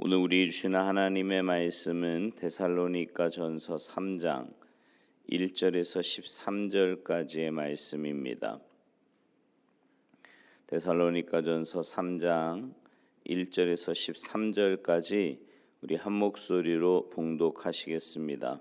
오늘 우리 주시는 하나님의 말씀은 데살로니가전서 3장 1절에서 13절까지의 말씀입니다. 데살로니가전서 3장 1절에서 13절까지 우리 한 목소리로 봉독하시겠습니다.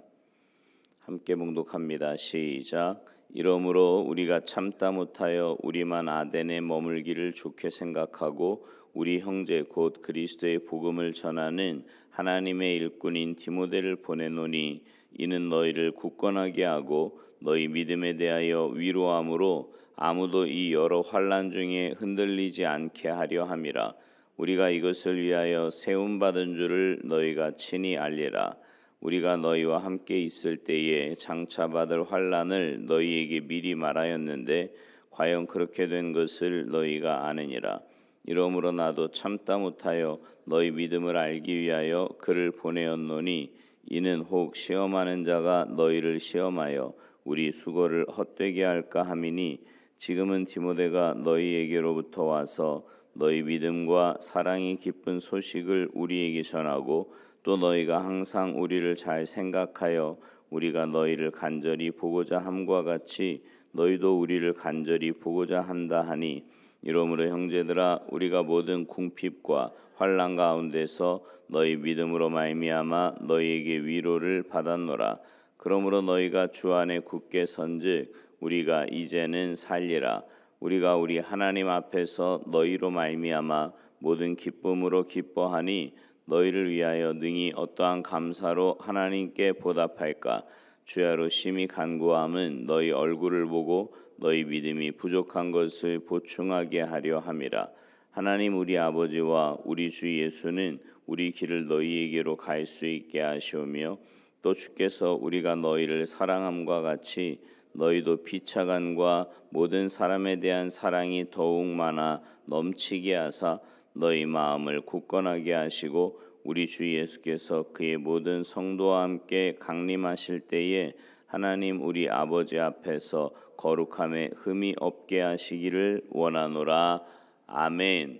함께 봉독합니다. 시작. 이러므로 우리가 참다 못하여 우리만 아덴에 머물기를 좋게 생각하고 우리 형제 곧 그리스도의 복음을 전하는 하나님의 일꾼인 디모데를 보내노니 이는 너희를 굳건하게 하고 너희 믿음에 대하여 위로함으로 아무도 이 여러 환난 중에 흔들리지 않게 하려 함이라. 우리가 이것을 위하여 세움받은 줄을 너희가 친히 알리라. 우리가 너희와 함께 있을 때에 장차 받을 환난을 너희에게 미리 말하였는데 과연 그렇게 된 것을 너희가 아느니라. 이러므로 나도 참다 못하여 너희 믿음을 알기 위하여 그를 보내었노니 이는 혹 시험하는 자가 너희를 시험하여 우리 수고를 헛되게 할까 함이니 지금은 디모데가 너희에게로부터 와서 너희 믿음과 사랑이 깊은 소식을 우리에게 전하고 또 너희가 항상 우리를 잘 생각하여 우리가 너희를 간절히 보고자 함과 같이 너희도 우리를 간절히 보고자 한다 하니 이러므로 형제들아 우리가 모든 궁핍과 환난 가운데서 너희 믿음으로 말미암아 너희에게 위로를 받았노라. 그러므로 너희가 주 안에 굳게 선즉 우리가 이제는 살리라. 우리가 우리 하나님 앞에서 너희로 말미암아 모든 기쁨으로 기뻐하니 너희를 위하여 능히 어떠한 감사로 하나님께 보답할까. 주야로 심히 간구함은 너희 얼굴을 보고 너희 믿음이 부족한 것을 보충하게 하려 함이라. 하나님 우리 아버지와 우리 주 예수는 우리 길을 너희에게로 갈 수 있게 하시오며 또 주께서 우리가 너희를 사랑함과 같이 너희도 피차간과 모든 사람에 대한 사랑이 더욱 많아 넘치게 하사 너희 마음을 굳건하게 하시고 우리 주 예수께서 그의 모든 성도와 함께 강림하실 때에 하나님 우리 아버지 앞에서 거룩함에 흠이 없게 하시기를 원하노라. 아멘.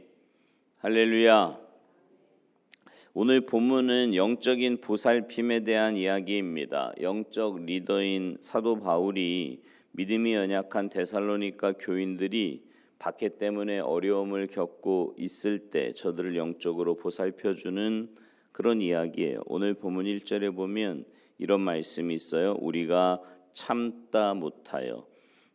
할렐루야. 오늘 본문은 영적인 보살핌에 대한 이야기입니다. 영적 리더인 사도 바울이 믿음이 연약한 데살로니가 교인들이 박해 때문에 어려움을 겪고 있을 때 저들을 영적으로 보살펴주는 그런 이야기예요. 오늘 본문 1절에 보면 이런 말씀이 있어요. 우리가 참다 못하여.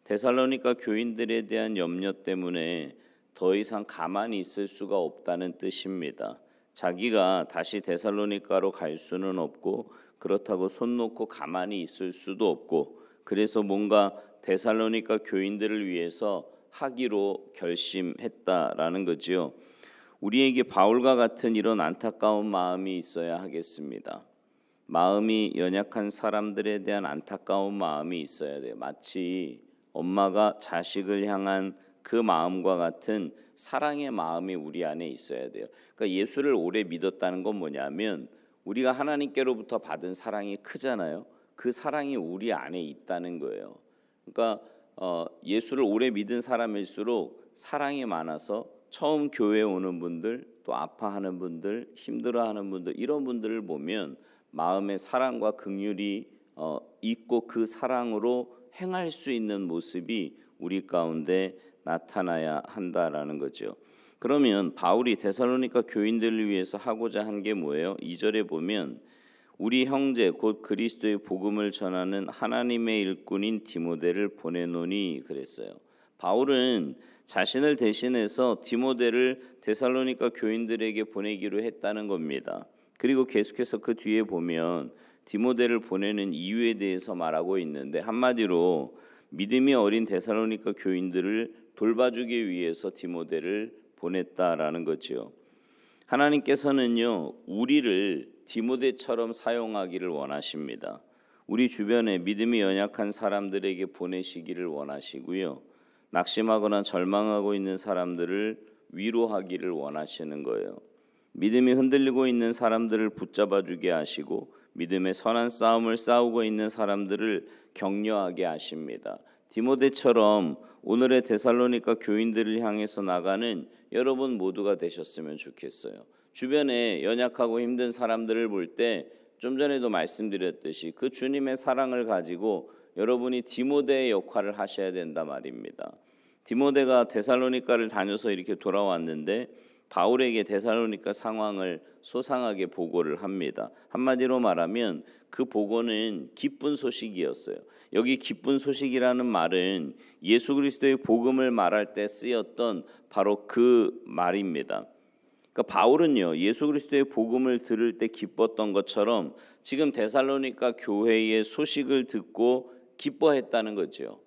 데살로니가 교인들에 대한 염려 때문에 더 이상 가만히 있을 수가 없다는 뜻입니다. 자기가 다시 데살로니가로 갈 수는 없고 그렇다고 손 놓고 가만히 있을 수도 없고 그래서 뭔가 데살로니가 교인들을 위해서 하기로 결심했다라는 거지요. 우리에게 바울과 같은 이런 안타까운 마음이 있어야 하겠습니다. 마음이 연약한 사람들에 대한 안타까운 마음이 있어야 돼요. 마치 엄마가 자식을 향한 그 마음과 같은 사랑의 마음이 우리 안에 있어야 돼요. 그러니까 예수를 오래 믿었다는 건 뭐냐면 우리가 하나님께로부터 받은 사랑이 크잖아요. 그 사랑이 우리 안에 있다는 거예요. 그러니까 예수를 오래 믿은 사람일수록 사랑이 많아서 처음 교회에 오는 분들, 또 아파하는 분들, 힘들어하는 분들 이런 분들을 보면 마음에 사랑과 긍휼이 있고 그 사랑으로 행할 수 있는 모습이 우리 가운데 나타나야 한다라는 거죠. 그러면 바울이 데살로니가 교인들을 위해서 하고자 한 게 뭐예요? 2절에 보면 우리 형제 곧 그리스도의 복음을 전하는 하나님의 일꾼인 디모데를 보내노니 그랬어요. 바울은 자신을 대신해서 디모데를 데살로니가 교인들에게 보내기로 했다는 겁니다. 그리고 계속해서 그 뒤에 보면 디모데를 보내는 이유에 대해서 말하고 있는데 한마디로 믿음이 어린 데살로니가 교인들을 돌봐주기 위해서 디모데를 보냈다라는 거죠. 하나님께서는요 우리를 디모데처럼 사용하기를 원하십니다. 우리 주변에 믿음이 연약한 사람들에게 보내시기를 원하시고요. 낙심하거나 절망하고 있는 사람들을 위로하기를 원하시는 거예요. 믿음이 흔들리고 있는 사람들을 붙잡아주게 하시고 믿음의 선한 싸움을 싸우고 있는 사람들을 격려하게 하십니다. 디모데처럼 오늘의 데살로니가 교인들을 향해서 나가는 여러분 모두가 되셨으면 좋겠어요. 주변에 연약하고 힘든 사람들을 볼 때 좀 전에도 말씀드렸듯이 그 주님의 사랑을 가지고 여러분이 디모데의 역할을 하셔야 된다 말입니다. 디모데가 데살로니가를 다녀서 이렇게 돌아왔는데 바울에게 데살로니가 상황을 소상하게 보고를 합니다. 한마디로 말하면 그 보고는 기쁜 소식이었어요. 여기 기쁜 소식이라는 말은 예수 그리스도의 복음을 말할 때 쓰였던 바로 그 말입니다. 그러니까 바울은요, 예수 그리스도의 복음을 들을 때 기뻤던 것처럼 지금 데살로니가 교회의 소식을 듣고 기뻐했다는 거죠.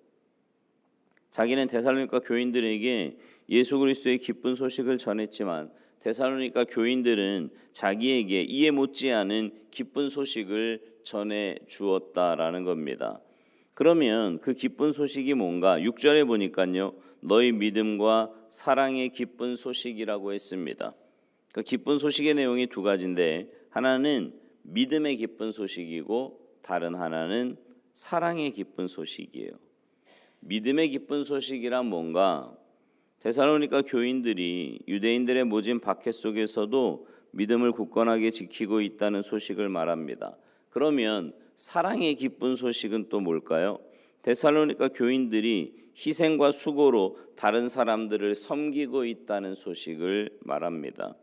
자기는 데살로니가 교인들에게 예수 그리스도의 기쁜 소식을 전했지만 데살로니가 교인들은 자기에게 이해 못지않은 기쁜 소식을 전해 주었다라는 겁니다. 그러면 그 기쁜 소식이 뭔가 6절에 보니까요, 너희 믿음과 사랑의 기쁜 소식이라고 했습니다. 그 기쁜 소식의 내용이 두 가지인데 하나는 믿음의 기쁜 소식이고 다른 하나는 사랑의 기쁜 소식이에요. 믿음의 기쁜 소식이란 뭔가 데살로니가 교인들이 유대인들의 모진 박해 속에서도 믿음을 굳건하게 지키고 있다는 소식을 말합니다. 그러면 사랑의 기쁜 소식은 또 뭘까요? 데살로니가 교인들이 희생과 수고로 다른 사람들을 섬기고 있다는 소식을 말합니다.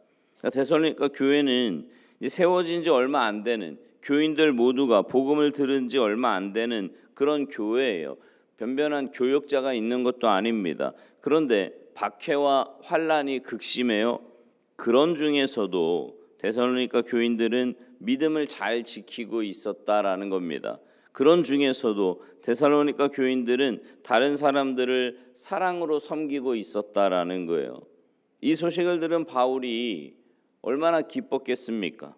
데살로니가 교회는 이제 세워진 지 얼마 안 되는 교인들 모두가 복음을 들은 지 얼마 안 되는 그런 교회예요. 변변한 교역자가 있는 것도 아닙니다. 그런데 박해와 환란이 극심해요. 그런 중에서도 데살로니가 교인들은 믿음을 잘 지키고 있었다라는 겁니다. 그런 중에서도 데살로니가 교인들은 다른 사람들을 사랑으로 섬기고 있었다라는 거예요. 이 소식을 들은 바울이 얼마나 기뻤겠습니까?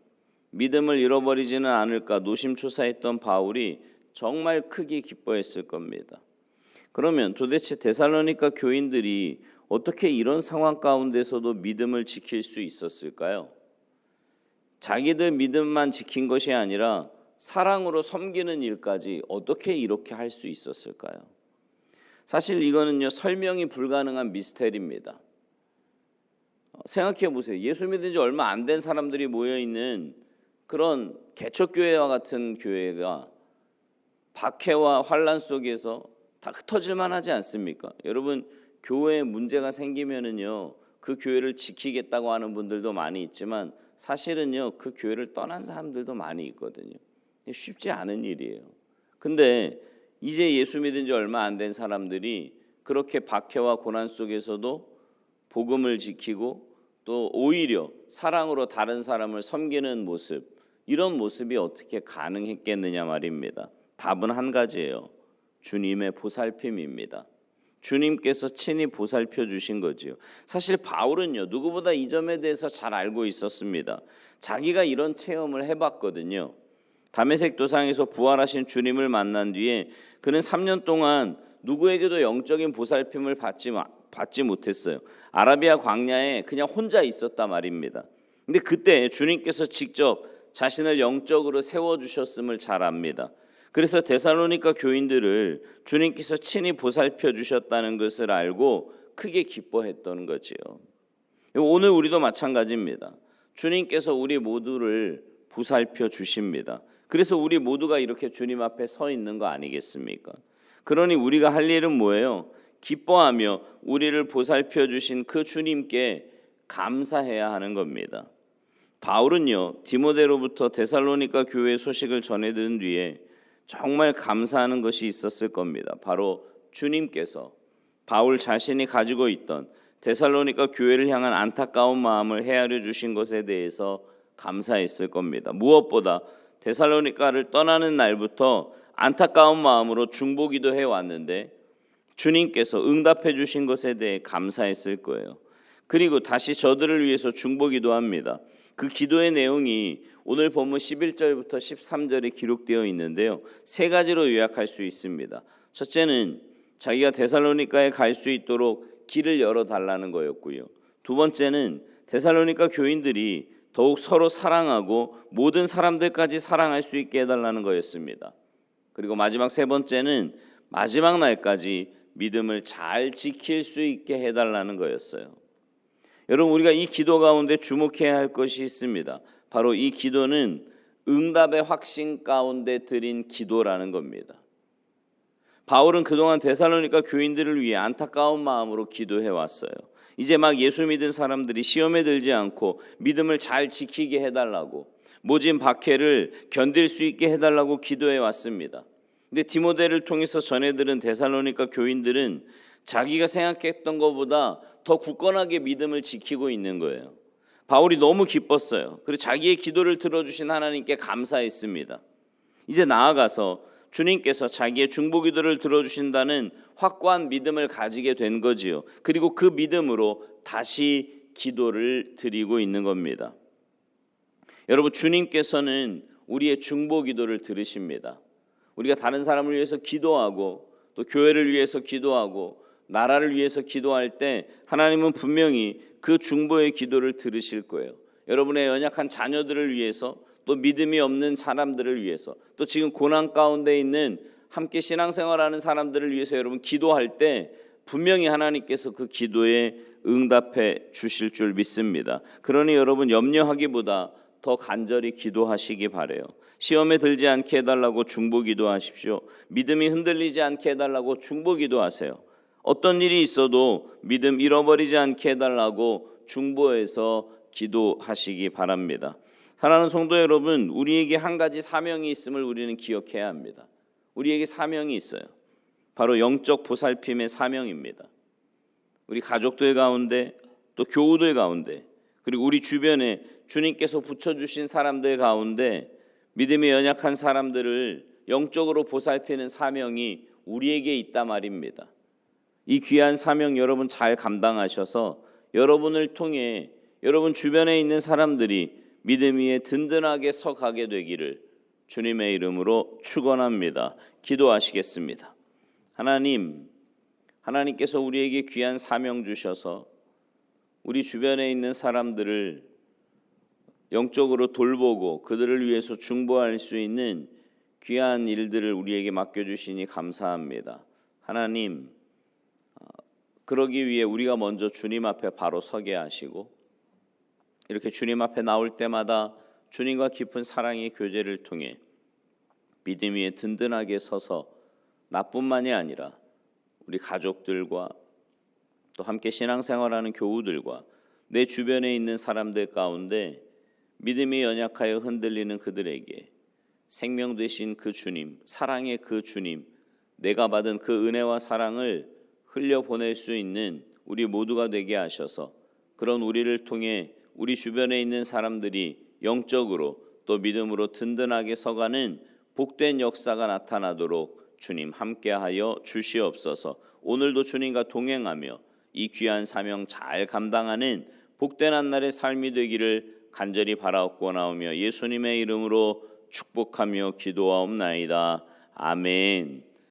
믿음을 잃어버리지는 않을까 노심초사했던 바울이 정말 크게 기뻐했을 겁니다. 그러면 도대체 데살로니가 교인들이 어떻게 이런 상황 가운데서도 믿음을 지킬 수 있었을까요? 자기들 믿음만 지킨 것이 아니라 사랑으로 섬기는 일까지 어떻게 이렇게 할 수 있었을까요? 사실 이거는요, 설명이 불가능한 미스테리입니다. 생각해 보세요. 예수 믿은 지 얼마 안 된 사람들이 모여 있는 그런 개척교회와 같은 교회가 박해와 환란 속에서 다 흩어질 만하지 않습니까? 여러분, 교회에 문제가 생기면은요, 그 교회를 지키겠다고 하는 분들도 많이 있지만 사실은요, 그 교회를 떠난 사람들도 많이 있거든요. 쉽지 않은 일이에요. 근데 이제 예수 믿은 지 얼마 안 된 사람들이 그렇게 박해와 고난 속에서도 복음을 지키고 또 오히려 사랑으로 다른 사람을 섬기는 모습, 이런 모습이 어떻게 가능했겠느냐 말입니다. 답은 한 가지예요. 주님의 보살핌입니다. 주님께서 친히 보살펴 주신 거지요. 사실 바울은요, 누구보다 이 점에 대해서 잘 알고 있었습니다. 자기가 이런 체험을 해봤거든요. 다메섹 도상에서 부활하신 주님을 만난 뒤에 그는 3년 동안 누구에게도 영적인 보살핌을 받지 못했어요. 아라비아 광야에 그냥 혼자 있었단 말입니다. 근데 그때 주님께서 직접 자신을 영적으로 세워주셨음을 잘 압니다. 그래서 데살로니가 교인들을 주님께서 친히 보살펴 주셨다는 것을 알고 크게 기뻐했던 거지요. 오늘 우리도 마찬가지입니다. 주님께서 우리 모두를 보살펴 주십니다. 그래서 우리 모두가 이렇게 주님 앞에 서 있는 거 아니겠습니까? 그러니 우리가 할 일은 뭐예요? 기뻐하며 우리를 보살펴 주신 그 주님께 감사해야 하는 겁니다. 바울은요, 디모데로부터 데살로니가 교회 소식을 전해 들은 뒤에 정말 감사하는 것이 있었을 겁니다. 바로 주님께서 바울 자신이 가지고 있던 데살로니가 교회를 향한 안타까운 마음을 헤아려 주신 것에 대해서 감사했을 겁니다. 무엇보다 데살로니가를 떠나는 날부터 안타까운 마음으로 중보기도 해왔는데 주님께서 응답해 주신 것에 대해 감사했을 거예요. 그리고 다시 저들을 위해서 중보기도 합니다. 그 기도의 내용이 오늘 본문 11절부터 13절에 기록되어 있는데요. 세 가지로 요약할 수 있습니다. 첫째는 자기가 데살로니가에 갈 수 있도록 길을 열어달라는 거였고요. 두 번째는 데살로니가 교인들이 더욱 서로 사랑하고 모든 사람들까지 사랑할 수 있게 해달라는 거였습니다. 그리고 마지막 세 번째는 마지막 날까지 믿음을 잘 지킬 수 있게 해달라는 거였어요. 여러분, 우리가 이 기도 가운데 주목해야 할 것이 있습니다. 바로 이 기도는 응답의 확신 가운데 드린 기도라는 겁니다. 바울은 그동안 데살로니가 교인들을 위해 안타까운 마음으로 기도해 왔어요. 이제 막 예수 믿은 사람들이 시험에 들지 않고 믿음을 잘 지키게 해달라고, 모진 박해를 견딜 수 있게 해달라고 기도해 왔습니다. 근데 디모데를 통해서 전해들은 데살로니가 교인들은 자기가 생각했던 것보다 더 굳건하게 믿음을 지키고 있는 거예요. 바울이 너무 기뻤어요. 그리고 자기의 기도를 들어주신 하나님께 감사했습니다. 이제 나아가서 주님께서 자기의 중보기도를 들어주신다는 확고한 믿음을 가지게 된 거지요. 그리고 그 믿음으로 다시 기도를 드리고 있는 겁니다. 여러분, 주님께서는 우리의 중보기도를 들으십니다. 우리가 다른 사람을 위해서 기도하고 또 교회를 위해서 기도하고 나라를 위해서 기도할 때 하나님은 분명히 그 중보의 기도를 들으실 거예요. 여러분의 연약한 자녀들을 위해서, 또 믿음이 없는 사람들을 위해서, 또 지금 고난 가운데 있는 함께 신앙생활하는 사람들을 위해서 여러분 기도할 때 분명히 하나님께서 그 기도에 응답해 주실 줄 믿습니다. 그러니 여러분, 염려하기보다 더 간절히 기도하시기 바라요. 시험에 들지 않게 해달라고 중보기도하십시오. 믿음이 흔들리지 않게 해달라고 중보기도하세요. 어떤 일이 있어도 믿음 잃어버리지 않게 해달라고 중보해서 기도하시기 바랍니다. 사랑하는 성도 여러분, 우리에게 한 가지 사명이 있음을 우리는 기억해야 합니다. 우리에게 사명이 있어요. 바로 영적 보살핌의 사명입니다. 우리 가족들 가운데, 또 교우들 가운데, 그리고 우리 주변에 주님께서 붙여주신 사람들 가운데 믿음이 연약한 사람들을 영적으로 보살피는 사명이 우리에게 있다 말입니다. 이 귀한 사명 여러분 잘 감당하셔서 여러분을 통해 여러분 주변에 있는 사람들이 믿음 위에 든든하게 서가게 되기를 주님의 이름으로 축원합니다. 기도하시겠습니다. 하나님께서 우리에게 귀한 사명 주셔서 우리 주변에 있는 사람들을 영적으로 돌보고 그들을 위해서 중보할 수 있는 귀한 일들을 우리에게 맡겨주시니 감사합니다. 하나님, 그러기 위해 우리가 먼저 주님 앞에 바로 서게 하시고, 이렇게 주님 앞에 나올 때마다 주님과 깊은 사랑의 교제를 통해 믿음 위에 든든하게 서서 나뿐만이 아니라 우리 가족들과 또 함께 신앙생활하는 교우들과 내 주변에 있는 사람들 가운데 믿음이 연약하여 흔들리는 그들에게 생명 되신 그 주님, 사랑의 그 주님, 내가 받은 그 은혜와 사랑을 흘려보낼 수 있는 우리 모두가 되게 하셔서 그런 우리를 통해 우리 주변에 있는 사람들이 영적으로 또 믿음으로 든든하게 서가는 복된 역사가 나타나도록 주님 함께하여 주시옵소서. 오늘도 주님과 동행하며 이 귀한 사명 잘 감당하는 복된 한날의 삶이 되기를 간절히 바라옵고나오며 예수님의 이름으로 축복하며 기도하옵나이다. 아멘.